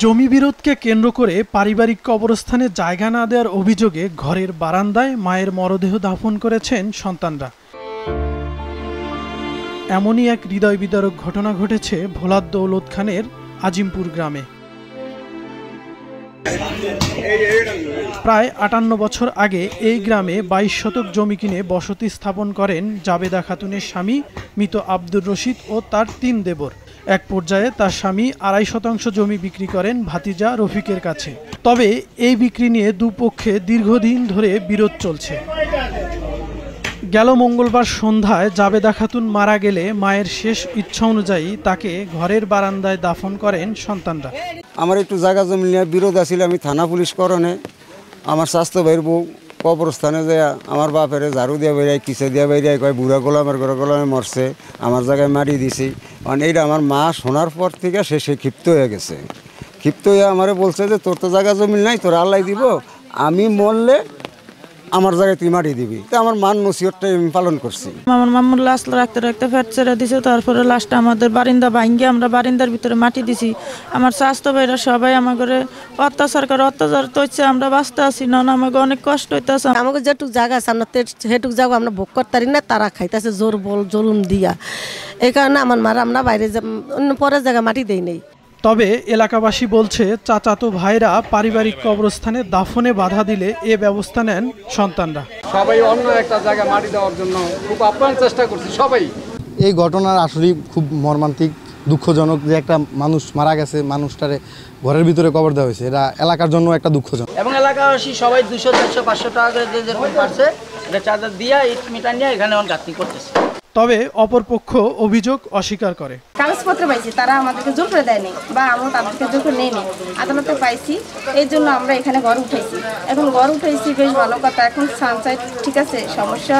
জমি বিরোধকে কেন্দ্র করে পারিবারিক কবরস্থানে জায়গা না দেওয়ার অভিযোগে ঘরের বারান্দায় মায়ের মরদেহ দাফন করেছেন সন্তানরা। এমনই এক হৃদয় বিদারক ঘটনা ঘটেছে ভোলার দৌলত খানের আজিমপুর গ্রামে। প্রায় ৫৮ বছর আগে এই গ্রামে ২২ শতক জমি কিনে বসতি স্থাপন করেন জাবেদা খাতুনের স্বামী মৃত আব্দুর রশিদ ও তার ৩ দেবর। এক পর্যায়ে তার স্বামী ২.৫ শতাংশ জমি বিক্রি করেন ভাতিজা রফিকের কাছে। তবে এই বিক্রি নিয়ে দুপক্ষে দীর্ঘদিন ধরে বিরোধ চলছে। গেল মঙ্গলবার সন্ধ্যায় জাবেদা খাতুন মারা গেলে মায়ের শেষ ইচ্ছা অনুযায়ী তাকে ঘরের বারান্দায় দাফন করেন সন্তানরা। আমার একটু জায়গা জমি নিয়ে বিরোধ আছিল, আমি থানা পুলিশ করণে আমার স্বাস্থ্য ভাইয়ের বউ কবরস্থানে যায় আমার বাপের ঝাড়ু দিয়ে বেরিয়ে কিসে দিয়ে বেরিয়ে কয় বুড়া গোলামের ঘরে গোলামে মরছে, আমার জায়গায় মারি দিছি। কারণ এইটা আমার মা শোনার পর থেকে সে ক্ষিপ্ত হয়ে গেছে। ক্ষিপ্ত হয়ে আমারে বলছে যে তোর তো জায়গা জমি নাই, তোর আল্লাহ দিব, আমি মরলে আমার জায়গায় তুই মাটি দিবি। তো আমার মান নসিহতটা আমি পালন করছি। আমার মামুর লাশ রাখতে রাখতে ফ্যাট ছেড়ে দিছে। তারপরে লাশটা আমাদের বারিন্দা ভাঙ্গি আমরা বারিন্দার ভিতরে মাটি দিছি। আমার স্বাস্থ্য ভাইরা সবাই আমাকে অত্যাচার করে, অত্যাচার হচ্ছে, আমরা বাঁচতে আসি না, আমাকে অনেক কষ্ট হইতেছে। আমাকে যেটুক জায়গা আছে আমরা সেটুক জায়গা আমরা ভোগ করতে পারি না, তারা খাইতেছে জোর বল জুলুম দিয়া। এই কারণে আমার মারা আমরা বাইরে অন্য পরের জায়গা মাটি দেই নেই। তবে এলাকাবাসী বলছে চাচাতো ভাইরা পারিবারিক কবরস্থানে দাফনে বাধা দিলে এ ব্যবস্থা নেন সন্তানরা। সবাই অন্য একটা জায়গায় মাটি দেওয়ার জন্য খুব আপ্রাণ চেষ্টা করছে সবাই। এই ঘটনার আসলে খুব মর্মান্তিক, দুঃখজনক যে একটা মানুষ মারা গেছে, মানুষটারে ঘরের ভিতরে কবর দেওয়া হয়েছে। এটা এলাকার জন্য একটা দুঃখজনক। এবং এলাকাবাসী সবাই ২০০, ৪০০, ৫০০ টাকা করে যে যেরকম পারছে এটা চার্জার দিয়ে ইট মিটার নিয়ে এখানে গাঁথনি করতেছে। তবে অপরপক্ষ অভিযোগ অস্বীকার করে। কাগজপত্র পাইছি, তারা আমাদেরকে জোর করে দেয়নি বা আমরা তাদেরকে জোর করে নেইনি, আদালতে পাইছি, এই জন্য আমরা এখানে ঘর উঠাইছি। এখন ঘর উঠাইছি বেশ ভালো কথা। এখন সানসাইড ঠিক আছে, সমস্যা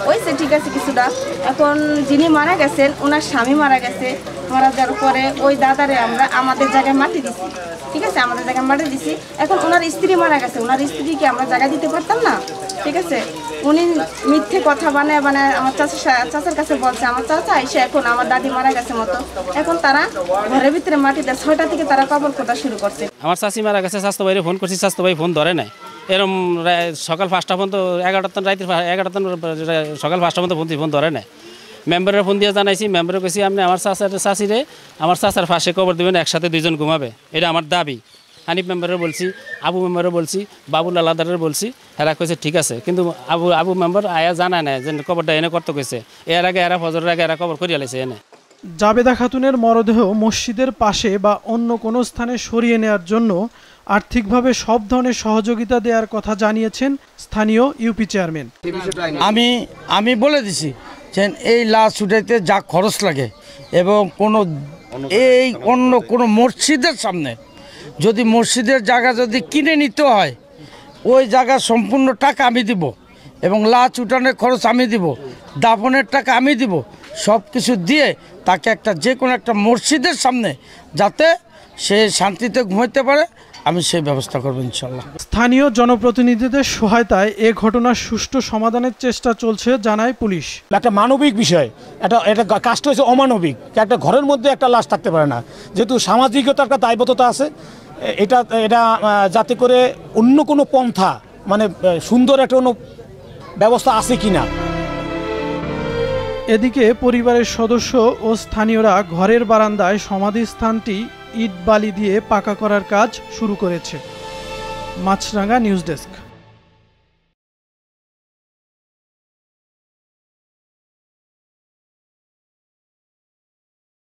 হয়েছে ঠিক আছে কিছুটা। এখন যিনি মারা গেছেন ওনার স্বামী মারা গেছে, মারা যাওয়ার পরে ওই দাদারে আমরা আমাদের জায়গায় মাটি দিছি, ঠিক আছে, আমাদের জায়গায় মাটি দিছি। এখন ওনার স্ত্রী মারা গেছে, ওনার স্ত্রীকে আমরা জায়গা দিতে পারতাম না, ঠিক আছে। উনি মিথ্যে কথা বানায় আমার চাচার কাছে বলছে আমার চাচা এসে এখন আমার দাদি মারা গেছে মতো। এখন তারা ঘরের ভিতরে মাটি দেয়, ৬টা থেকে তারা কবর খোঁড়া শুরু করছে। আমার চাচি মারা গেছে, স্বাস্থ্য ভাইরে ফোন করছি, স্বাস্থ্য ভাই ফোন ধরে নাই। এরকম সকাল ৫টা পর্যন্ত ১১টা রাতের ১১টা সকাল ৫টা পর্যন্ত ফোন ধরে নাই। মেম্বারের ফোন দিয়ে জানাইছি, মেম্বারে কইছি আপনি আমার চাচিরে আমার চাচার ফাঁসে কবর দেবেন, একসাথে ২ জন ঘুমাবে, এটা আমার দাবি। হানিফ মেম্বারের বলছি, আবু মেম্বারের বলছি, বাবুল আলাদারের বলছি, এরা কইছে ঠিক আছে। কিন্তু আবু মেম্বার আয়া জানায় না যে কবরটা এনে করতে কইছে। এর আগে এরা ফজরের আগে এরা কবর করিয়া লাইছে এনে। জাবেদা খাতুনের মরদেহ মসজিদের পাশে বা অন্য কোনো স্থানে সরিয়ে নেওয়ার জন্য আর্থিকভাবে সব ধরনের সহযোগিতা দেওয়ার কথা জানিয়েছেন স্থানীয় ইউপি চেয়ারম্যান। আমি বলে দিছি যে এই লাশ উঠাইতে যা খরচ লাগে এবং অন্য কোনো মসজিদের সামনে যদি মসজিদের জায়গা যদি কিনে নিতে হয়, ওই জায়গা সম্পূর্ণ টাকা আমি দিব এবং লাশ উঠানোর খরচ আমি দিব, দাফনের টাকা আমি দিব, সব কিছু দিয়ে তাকে যে কোনো একটা মসজিদের সামনে যাতে সে শান্তিতে ঘুমাইতে পারে, আমি সেই ব্যবস্থা করবো ইনশাল্লাহ। স্থানীয় জনপ্রতিনিধিদের সহায়তায় এ ঘটনার সুষ্ঠু সমাধানের চেষ্টা চলছে জানায় পুলিশ। একটা মানবিক বিষয়, এটা কাজটা হচ্ছে অমানবিক। একটা ঘরের মধ্যে একটা লাশ থাকতে পারে না, যেহেতু সামাজিকতার একটা দায়বদ্ধতা আছে। এটা যাতে করে অন্য কোনো পন্থা মানে সুন্দর একটা কোনো ব্যবস্থা আছে কিনা। এদিকে পরিবারের সদস্য ও স্থানীয়রা ঘরের বারান্দায় সমাধিস্থানটি ইট বালি দিয়ে পাকা করার কাজ শুরু করেছে। মাছরাঙ্গা নিউজ ডেস্ক।